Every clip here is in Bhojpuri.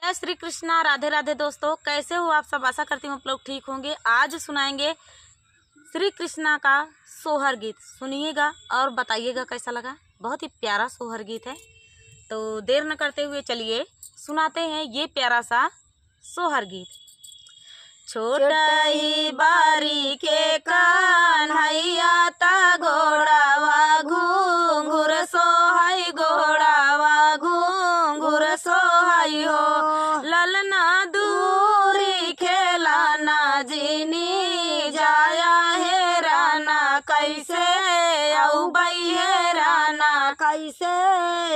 जय श्री कृष्णा। राधे राधे दोस्तों, कैसे हो आप सब। आशा करती हूँ आप लोग ठीक होंगे। आज सुनाएंगे श्री कृष्णा का सोहर गीत। सुनिएगा और बताइएगा कैसा लगा। बहुत ही प्यारा सोहर गीत है, तो देर न करते हुए चलिए सुनाते हैं ये प्यारा सा सोहर गीत। छोटाई बारी के कान्हैया ता घोड़ावा घूंघुर सोहाई घोड़ावा घूंघुर सोहाई हो। ललना दूरी खेलाना जीनी जाया है राना कैसे औ बई है राना कैसे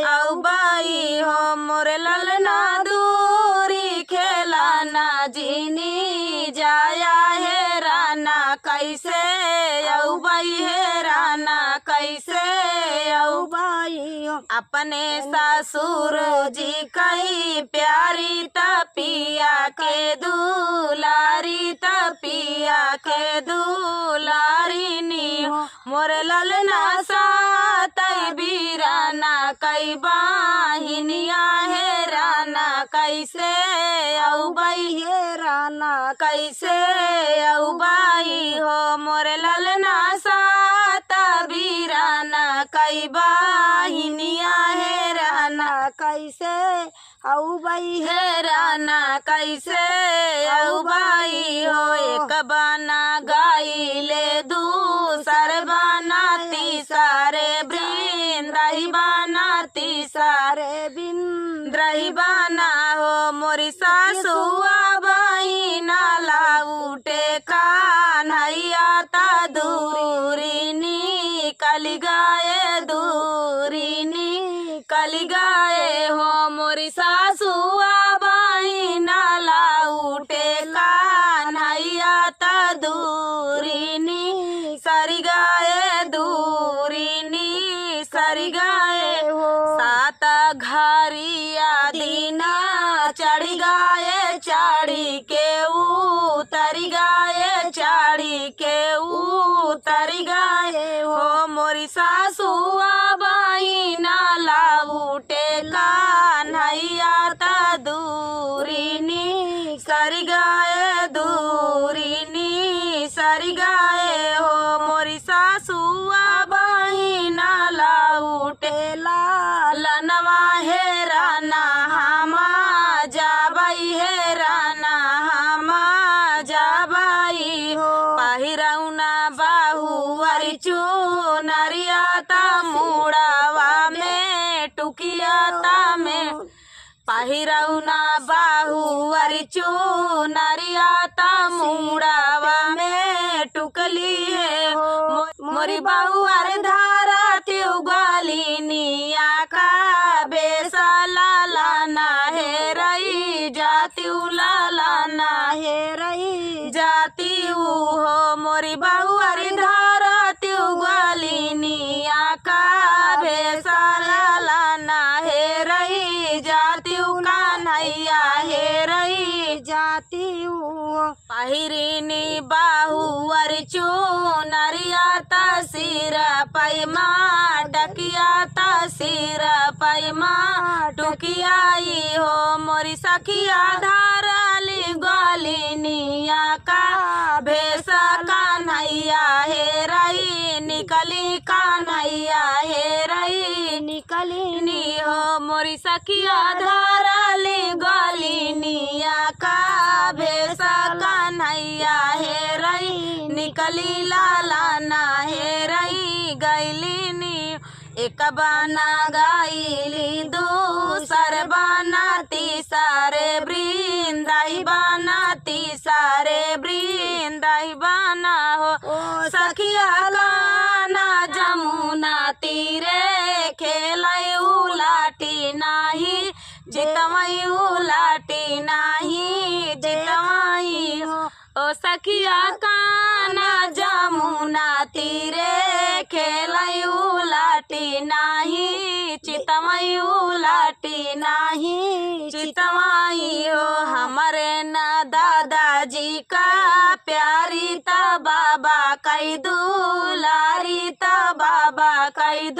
औ बई हो। मोरे ललना दूरी खेलाना जीनी जाया है राना कैसे औ बई है राना कैसे औ बई हो। अपने ससुर जी कई प्यारी तपिया के दुलारी तपिया के दुलारी नी हो। मोरे ललना सात बीराना कई बाहिनिया है राना कैसे औ बई है राना कैसे औ बई हो। मोरे ललना सात बीराना कई बाहिनिया है राना कैसे औ बई है राना कैसे औ बई हो। एक बाना गाइले दूसर बाना तीसरे बृंदाई बाना तीसरे बिंद्रही बाना हो। मोरी सासुआ बहिना लाउटे कान्हैया ता दूरी निकल गए दूरी निकल गए हो। मोरी सासुआ बहिना लाउटे कान्हैया ता दूरी निसर गए दूरी निसर गए हो। सात घरिया दीना चढ़ गए चाड़ी के उतर गए चाड़ी के उतर गए हो। मोरी सासुआ बहिना लाउटे कान्हैया ता दूरी निसर गए दूरी निसर गए हो। मोरी सासुआ बहिना लाउटे लनवा है राना हमा जाबई है राना हमा जाबई हो। पहिरौना बाहुअर चुनरिया ता मुड़ावा में टुकिया ता में पहिरौना बाहुअर चुनरिया ता मुड़ावा में टुकली है। मोरी बाहुअर धारा त्यू गालिनिया का बेसा लालाना है रही जाती लालाना है रही जाती हो। मोरी बाहुअर धारा त्यू गालिनिया का बेसा लालाना है रही जाती कान्हैया है रही जाती हो। पहिरीनी बाहुअर चुनरिया ता सिर पैमा डकिया ता सिर पैमा टुकियाई हो। मोरी सखिया धाराली गालिनिया का भेसा कान्हैया है रही निकली कान्हैया है रही निकली नी हो। मोरी सखिया धाराली गालिनिया का भेसा कान्हैया है रही निकली लालाना है रही गैली नी। एक बाना गाइली दूसर बाना तीसरे बृंदाई बाना तीसरे बृंदाई बाना हो। सखिया गाना जमुना तीरे खेलई उलाटी नाही जितवई उलाटी नाही जितवई हो। ओ सखिया काना जमुना तीरे खेलई उलाटी नाही चितवई उलाटी नाही चितवई हो। हमारे न दादाजी का प्यारी ता बाबा कई दुलारी ता बाबा कई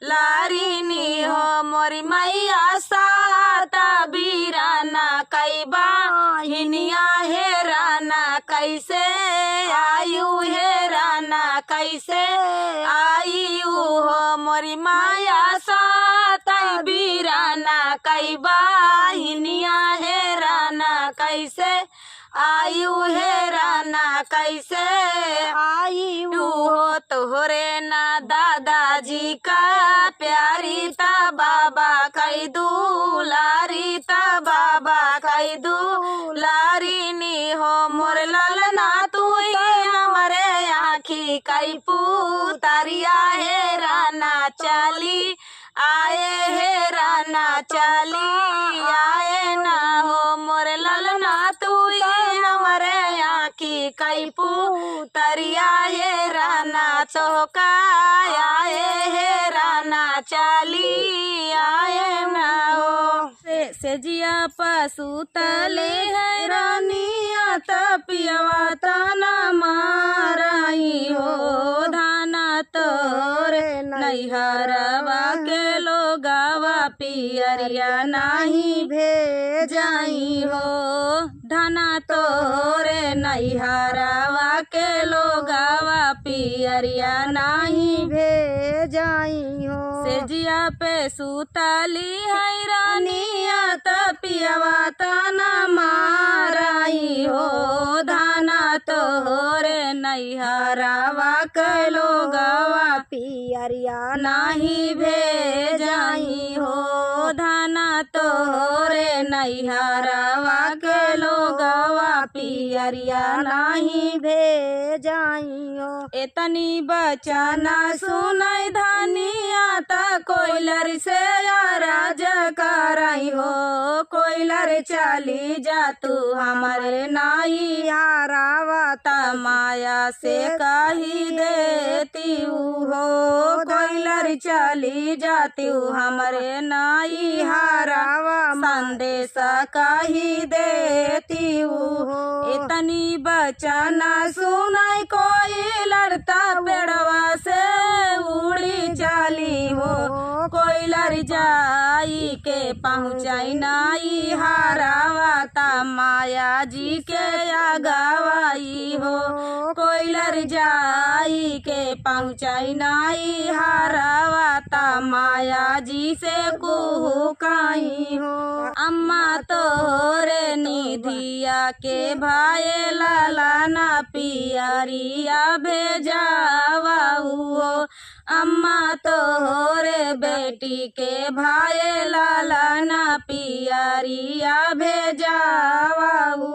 लारिनी हो मोरी मैया साता बीराना कई बाहिनिया हेराना कैसे आयु हेराना कैसे आयु हो मोरी माया साता बीराना कई बाहिनिया हेराना कैसे आयु हेराना कैसे आयु हो तोहरे ना दादाजी का प्यारी ता बाबा कई दुलारी ता बाबा कई दुलारिनी हो मोर ललना तू हमारे आँखी कई पुतरिया हेराना चली आए हेराना चली आए ना हो मोर ललना तू हमारे आँखी कई पुतरिया हेराना चौका आए हेराना चली आए ना हो सेजिया पशु तले है रानिया तपियवा तना माराई हो धाना तोरे नैहरवा के लोगावा पियरिया नाही भेजाई हो धना तोरे नैहरवा के लोगावा पियरिया नाही भेजाई हो सेजिया पे सुतली है रानिया तपियवा तना माराई हो धाना तोरे नैहरवा के लोगावा पियरिया नाही भेजाई हो धाना तोरे नैहरवा के लोगावा पियरिया नाही भेजाई हो एतनी बचना सुनाई धानिया ता कोयलर से राज कराई हो कोयलर चली जा तू हमारे नाई हारावा ता माया से कही देती हो कोयलर चली जाती हमारे नाई हारावा संदेशा कही देती हो इतनी बचना सुनाई कोयलर ता पेड़वा से उड़ी चली हो कोयलर जाई के पहुँचाई नाई हारावा ता माया जी के आगवाई हो कोयलर जाई के पहुँचाई नाई हारावा ता माया जी से कुहुकाई हो अम्मा तोरे निधिया के भाई लाला ना पियरिया भेजावा हो अम्मा तोरे बेटी के भाई लाला ना पियरिया भेजावा हो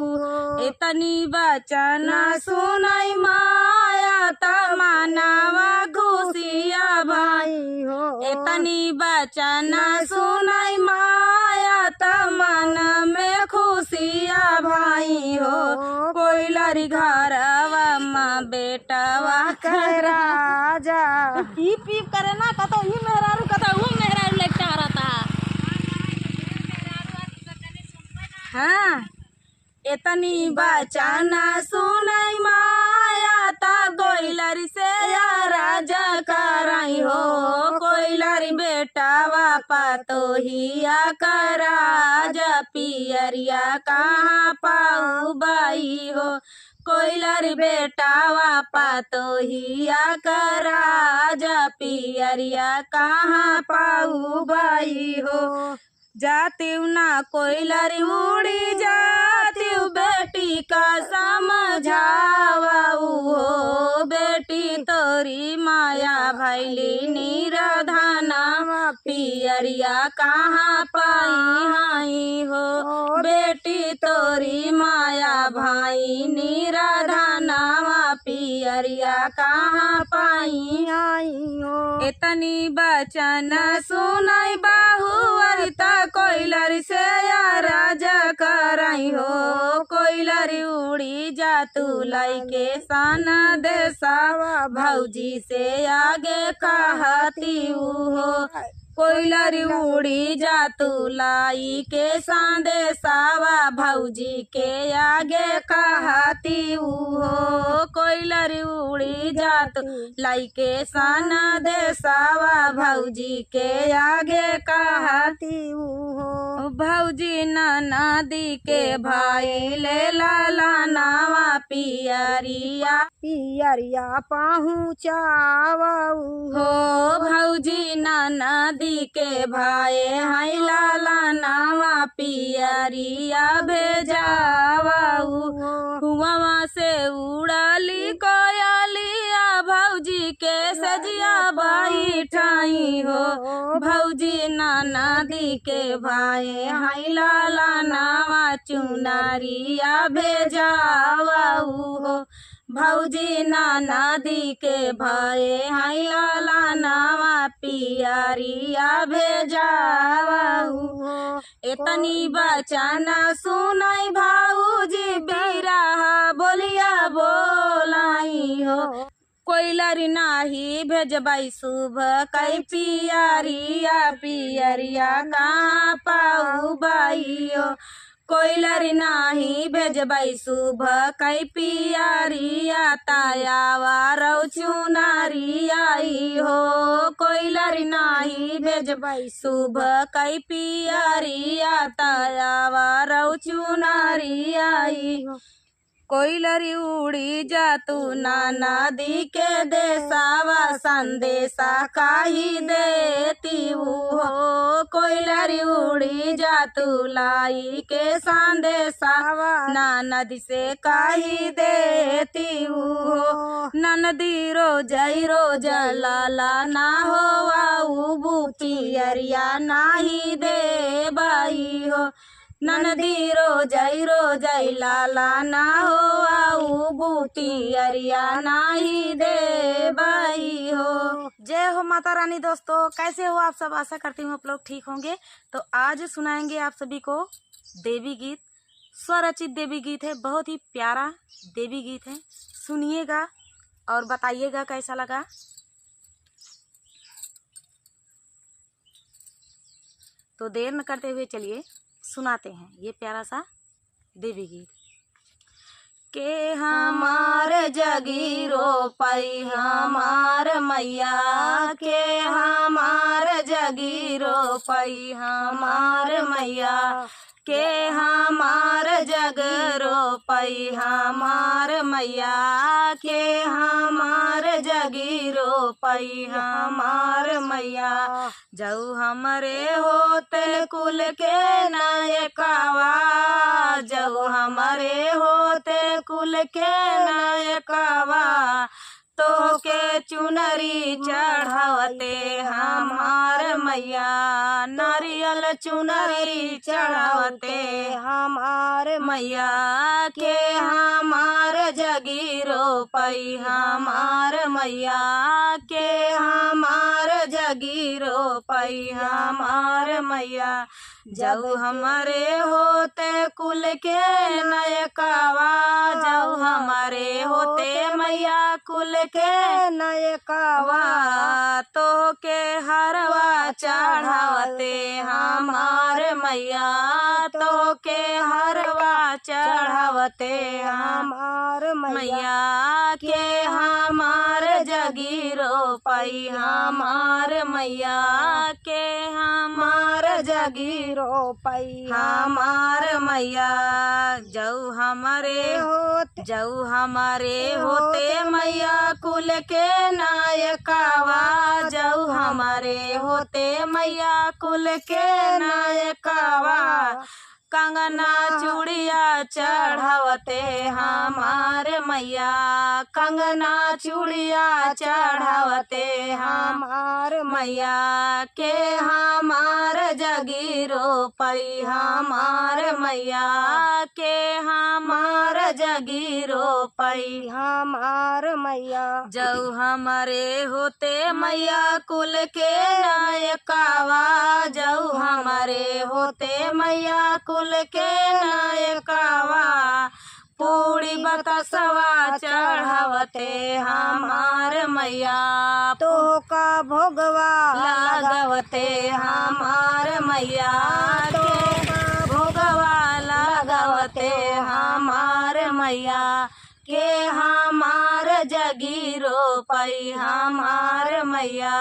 इतनी बचना सुनाई माया तमनावा घुसिया भाई हो इतनी बचना सुनाई माया तमन में खुशिया भाई हो कोयलर घरवा माँ बेटावा करा जा पीप पीप करे ना कतो ही मेहरारू कतो वो मेहरारू लगता रहता हाँ इतनी बचना सुनाई माया ता कोयलर से राजा कराई हो कोयलर बेटावा पतोहिया कराजा पियरिया कहाँ पाऊ बाई हो कोयलर बेटावा पतोहिया कराजा पियरिया कहाँ पाऊ बाई हो जातीव ना कोयलर उड़ी जातीव बेटी का समझावा हो बेटी तोरी माया भैली निराधना पियरिया कहाँ पाई हाई हो बेटी तोरी माया भाई निराधना पियरिया कहाँ पाई आई हो इतनी बचन सुनाई बाहुअरिता कोयलर से राजा कराई हो कोयलर उड़ी जा तू लाई के सन देसावा भौजी से आगे कहती हो कोयलर उड़ी जा तू लाई के संदेशावा भौजी के आगे कहती हो, कोयलर उड़ी जात लाइके सन देसावा भौजी के आगे कहती हो। भौजी नदी के भाई ले लाला नावा पियरिया पियरिया पहुँचावा हो। भौजी नदी के भाई हाय लाला नावा पियरिया भेजावा हुआ से उड़ाली कोयलिया भौजी के सजिया बाई ठाई हो। भौजी नदी के भाई हाय लाला नावा चुनरिया भेजावा हो। भौजी नदी के भाई हाय लाला नावा पियरिया भेजावा हो। इतनी बचना सुनाई भौजी बिरहा बोलिया बोलाई हो। कोयलर नाही भेजबाई सुबह कई पियरिया पियरिया कहाँ पाऊ बाई हो। कोयलर नाही भेजबाई सुबह कई पियरिया तायावा रौ चुनरियाई हो। कोयलर नाही भेजबाई सुबह कई पियरिया तायावा रौ चुनरियाई हो। कोयलरी उड़ी जातू नदी के देसावा संदेशा काही देती हो। कोयलरी उड़ी जातू लाई के संदेशावा नदी से काही देती हो। नदी रोज लाला ना हो बुपियरिया नाही दे बाई हो। नदी रोज लाला ना हो बुटियरिया नाही दे बाई हो। जय हो माता रानी। दोस्तों कैसे हो आप सब, आशा करती हूँ आप लोग ठीक होंगे। तो आज सुनाएंगे आप सभी को देवी गीत, स्वरचित देवी गीत है, बहुत ही प्यारा देवी गीत है। सुनिएगा और बताइएगा कैसा लगा। तो देर न करते हुए चलिए सुनाते हैं ये प्यारा सा देवी गीत। के हमार जगीरो पई हमार मैया, के हमार जगीरो पई हमार मैया, के हमार जगरो पई हमार मैया, के हमार जगीरो पई हमार मैया। जऊ हमरे होते कुल के नायकावा, जऊ हमरे होते कुल के नायकावा, तो के चुनरी चढ़ावते हमार मैया, नारियल चुनरी चढ़ावते हमार मैया, के हमार जगीरो पई हमार मैया, के हमार जगीरो पई हमार मैया। जब हमारे होते कुल के नयकावा, जब हमारे होते मैया कुल के नयकावा, तो के हरवा चढ़ावते हमार मैया, तो के हरवा चढ़ावते हमार मैया, के हमार जगीरो पई हमार मैया, के हमार जगीरो पई हमार मैया। जऊ हमारे होते मैया कुल के नायकावा, जऊ हमारे होते मैया कुल के नायकावा, कंगना चूड़िया चढ़ावते हमार मैया, कंगना चूड़िया चढ़ावते हमार मैया, के हमार जगीरो पई हमार मैया, के हमार जगीरो पई हमार मैया। जऊ हमारे होते मैया कुल के नायकावा, जऊ हमारे होते मैया कुल के नायकावा, पूड़ी बतासवा चढ़ावते हमार मैया, तो का भोगवा लगावते हमार मैया, तो का भोगवा आवते हमार मैया के हमार जगीरो पई हमार मैया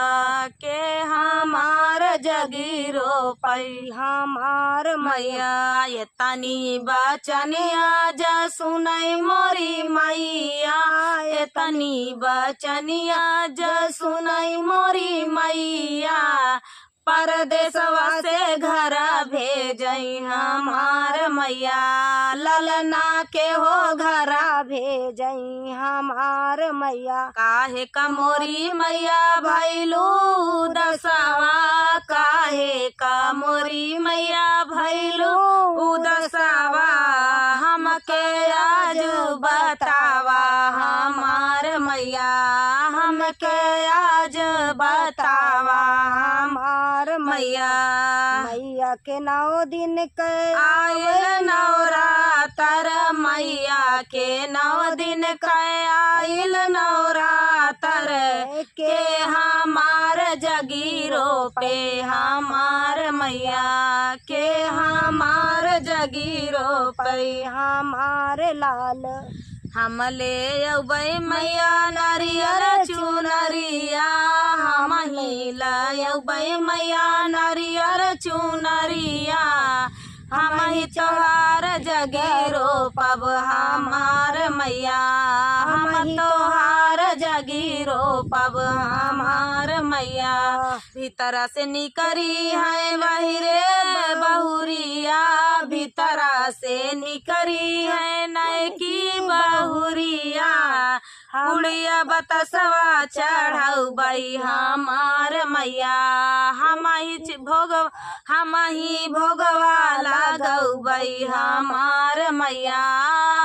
के हमार जगीरो पई हमार मैया। ये तनी बचनिया जा सुनई मोरी मैया, ये तनी बचनिया जा सुनई मोरी मैया, परदेसवा से घर भेजई हमार मैया, ललना के हो घर भेजई हमार मैया। काहे का मोरी मैया भैलू दसवा, काहे का मोरी मैया भैलू दसवा, हमके आज बतावा हमार मैया, हमके आज बतावा हमार मैया। मैया के 9 दिन के आयल नवरातर, मैया के 9 दिन के आयल नवरातर, के हमार जगीरो पे हमार मैया, के हमार जगीरो पे हमार लाल। हम ले अबै मैया नारियर चुनरिया, हम ही लाबै मैया नारियर चुनरिया, हम ही तोहार जगीरो पब हमार मैया, हम तोहार जगीरो पब हमार मैया। भीतर से निकरी है बाहरे बहुरिया, भीतर से निकरी है नैकी बहुरिया, उड़िया बतसवा चढ़ाई हमार मैया, हम ही भोगवा लगई हमार मैया,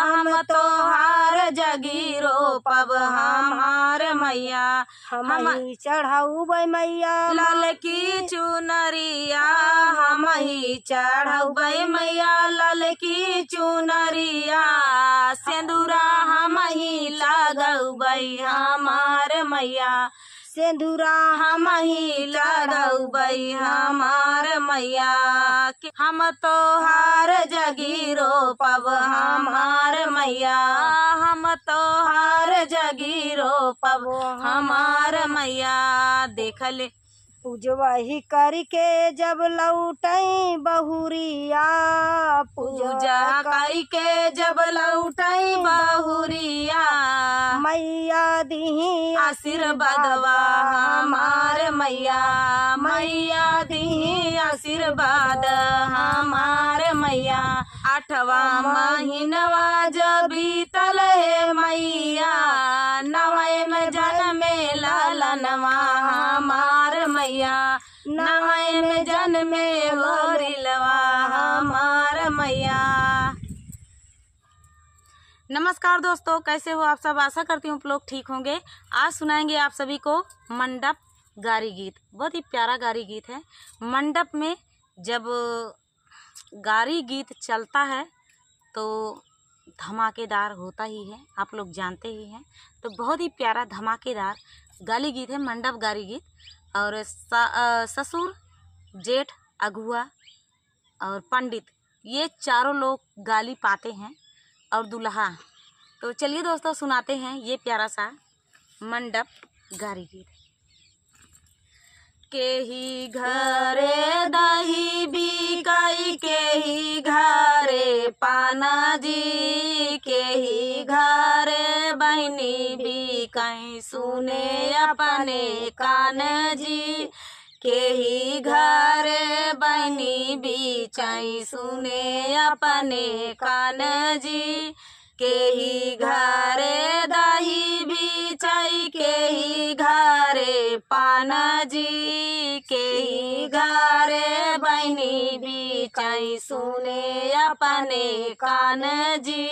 हम तोहार जगीरो पब हमार मैया, हम ही चढ़ाऊबै मैया लाल की चुनरिया, हम ही चढ़ाऊबै मैया लाल की चुनरिया, सिंदूरा हम ही लगौबै हमार मैया, सिंदूरा हम ही लगौबै हमार मैया, हम तोहार जगीरो पब हमार मैया, हम तोहार जगीरो पब हमार मैया। देख ले पूजवा ही करके जब लौटई बहुरिया, पूजा करके जब लौटई बहुरिया, मैया दीही आशीर्वादवा हमार मैया, मैया दीही आशीर्वाद हमार मैया। 8वां महीनवा जब बीतल है मैया, 9वें में जन्मे लालनवा हमार मैया, 9वें में जन्मे होरिलवा हमार मैया। नमस्कार दोस्तों, कैसे हो आप सब? आशा करती हूँ आप लोग ठीक होंगे। आज सुनाएंगे आप सभी को मंडप गारी गीत। बहुत ही प्यारा गारी गीत है। मंडप में जब गारी गीत चलता है तो धमाकेदार होता ही है, आप लोग जानते ही हैं। तो बहुत ही प्यारा धमाकेदार गाली गीत है मंडप गारी गीत। और ससुर, जेठ, अगुआ और पंडित, ये चारों लोग गाली पाते हैं और दूल्हा। तो चलिए दोस्तों सुनाते हैं ये प्यारा सा मंडप गारी गीत। के ही घरे दही बिकाई, के ही घरे पाना जी, के ही घरे बहनी बिकाई, सुने अपने कान जी, के ही घरे बहनी बिचाई, सुने अपने कान जी, के ही घरे दही बिचाई, के ही घरे पाना जी, के ही घरे बहनी बिचाई, सुने अपने कान जी,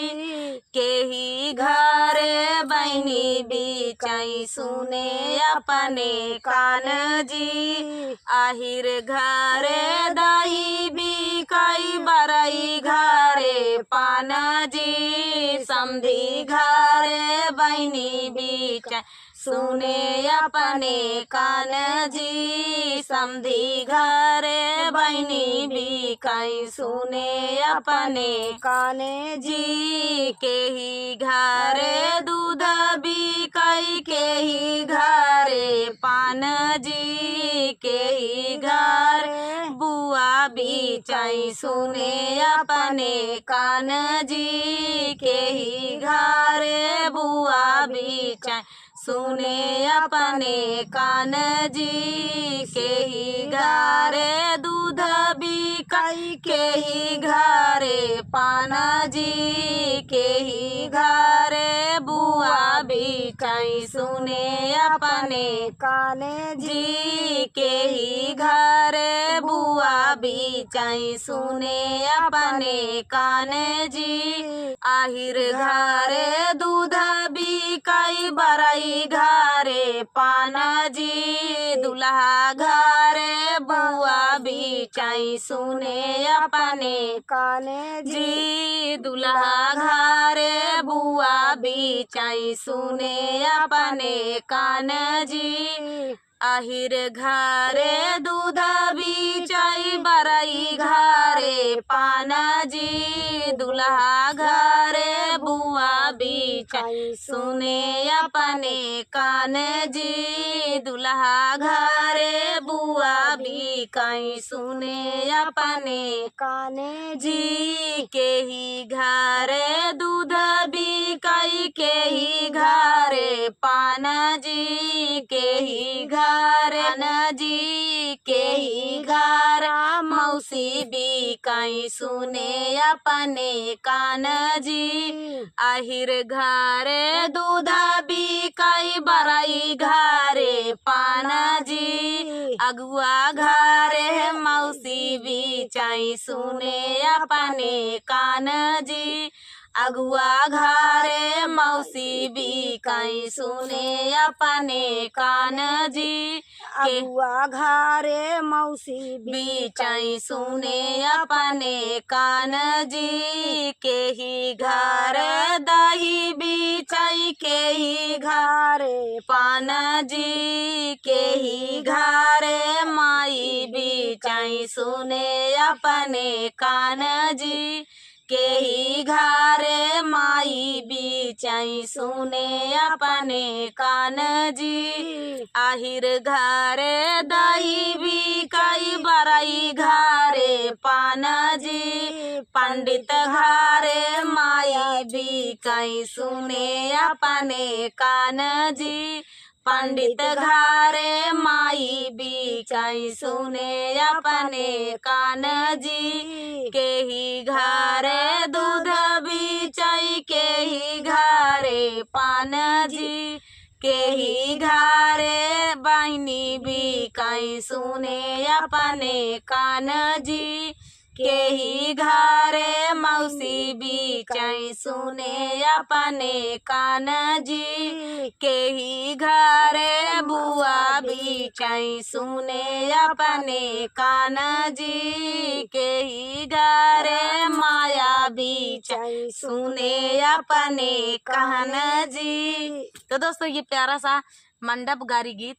के ही घरे बहनी बिचाई, सुने अपने कान जी। आहिर घरे दही बिकाई, बरई घरे पाना जी, समधी घरे बहनी बिचाई, सुने अपने कान जी, समधी घरे बहनी बिकाई सुने अपने काने जी, के ही घरे दूध बिकाई के ही घरे पान जी, के ही घर बुआ बिचाई सुने अपने कान जी, के ही घरे बुआ बिचाई सुने अपने कान जी, के ही घरे दूध बिकाई के ही घरे पाना जी, के ही घरे बुआ बिचाई सुने अपने काने जी, के ही घरे बुआ बिचाई सुने अपने कान जी, आहिर घरे दूध बिकाई बरई घरे पाना जी, दुल्हा घरे बुआ बिचाई सुने अपने काने जी, दुल्हा घरे बुआ बिचाई सुने अपने कान जी, आहिर घरे दूध बिचाई बरई घरे पाना जी, दुल्हा घरे बुआ बिचाई सुने अपने कान जी, दुल्हा घरे बुआ बिकाई सुने अपने काने जी, के ही घरे दूध बिकाई के ही घरे पाना जी, के ही घरे न जी, के ही घर मौसी बिकाई सुने अपने कान जी, आहिर घरे दूध बिकाई बरई घरे पाना जी, अगुआ घरे मौसी बिचाई सुने अपने कान जी, अगुआ घरे मौसी बिकाई सुने अपने कान जी, के अगुआ घरे मौसी बिचाई सुने अपने कान जी, के ही घर दही बिचाई के ही घरे पान जी, के ही घरे माई बिचाई सुने अपने कान जी, के ही घरे माई बिचाई सुने अपने कान जी, आहिर घरे दही बिकाई बरई घरे पाना जी, पंडित घरे माई बिकाई सुने अपने कान जी, पंडित घरे माई बिचाई सुने अपने कान जी, के ही घरे दूध बिचाई के ही घरे पान जी, के ही घरे बहनी बिकाई सुने अपने कान जी, के ही घरे मौसी बिचाई सुने अपने कान जी, के ही घरे बुआ बिचाई सुने अपने कान जी, के ही घरे माया बिचाई सुने अपने कान जी। तो दोस्तों ये प्यारा सा मंडप गारी गीत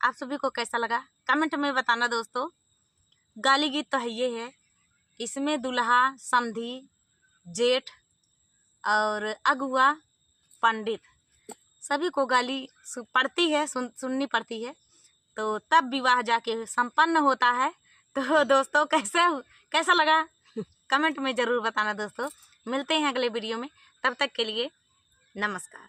आप सभी को कैसा लगा कमेंट में बताना दोस्तों। गाली गीत तो है ये है, इसमें दुल्हा समधी जेठ और अगुआ पंडित सभी को गाली पड़ती है, सुननी पड़ती है, तो तब विवाह जाके संपन्न होता है। तो दोस्तों कैसा लगा कमेंट में ज़रूर बताना दोस्तों। मिलते हैं अगले वीडियो में, तब तक के लिए नमस्कार।